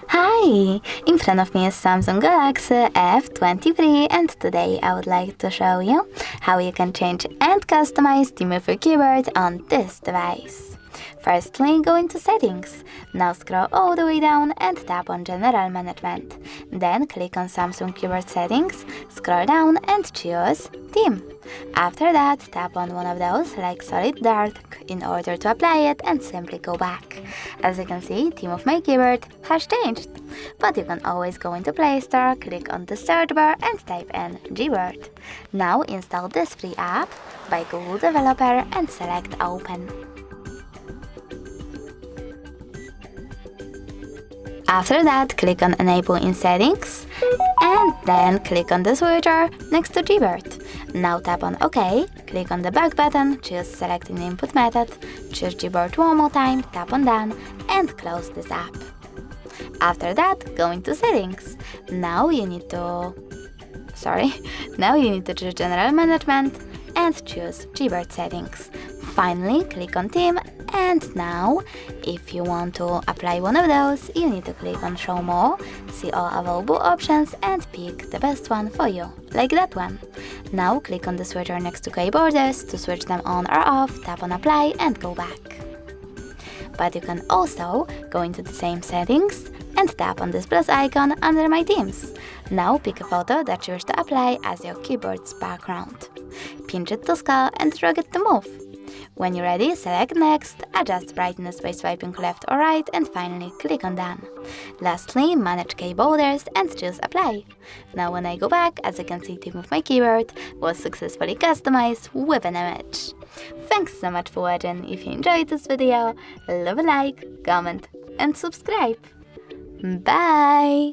Hi! In front of me is Samsung Galaxy F23 and today I would like to show you how you can change and customize the move your keyboard on this device. Firstly, go into Settings. Now scroll all the way down and tap on General Management. Then click on Samsung Keyboard Settings, scroll down and choose Theme. After that, tap on one of those like Solid Dark in order to apply it and simply go back. As you can see, theme of my keyboard has changed. But you can always go into Play Store, click on the search bar and type in Gboard. Now install this free app by Google Developer and select Open. After that, click on Enable in Settings and then click on the switcher next to Gboard. Now tap on OK, click on the back button, choose Selecting the input method, choose Gboard one more time, tap on Done and close this app. After that, go into Settings. Now you need to choose General Management and choose Gboard Settings. Finally, click on Theme, and now, if you want to apply one of those, you need to click on Show More, see all available options, and pick the best one for you, like that one. Now, click on the switcher next to key borders to switch them on or off, tap on Apply, and go back. But you can also go into the same settings and tap on this plus icon under My Themes. Now pick a photo that you wish to apply as your keyboard's background. Pinch it to scale and drag it to move. When you're ready, select Next, adjust brightness by swiping left or right, and finally click on Done. Lastly, manage key borders and choose Apply. Now when I go back, as you can see, theme of my keyboard was successfully customized with an image. Thanks so much for watching. If you enjoyed this video, leave a like, comment and subscribe. Bye!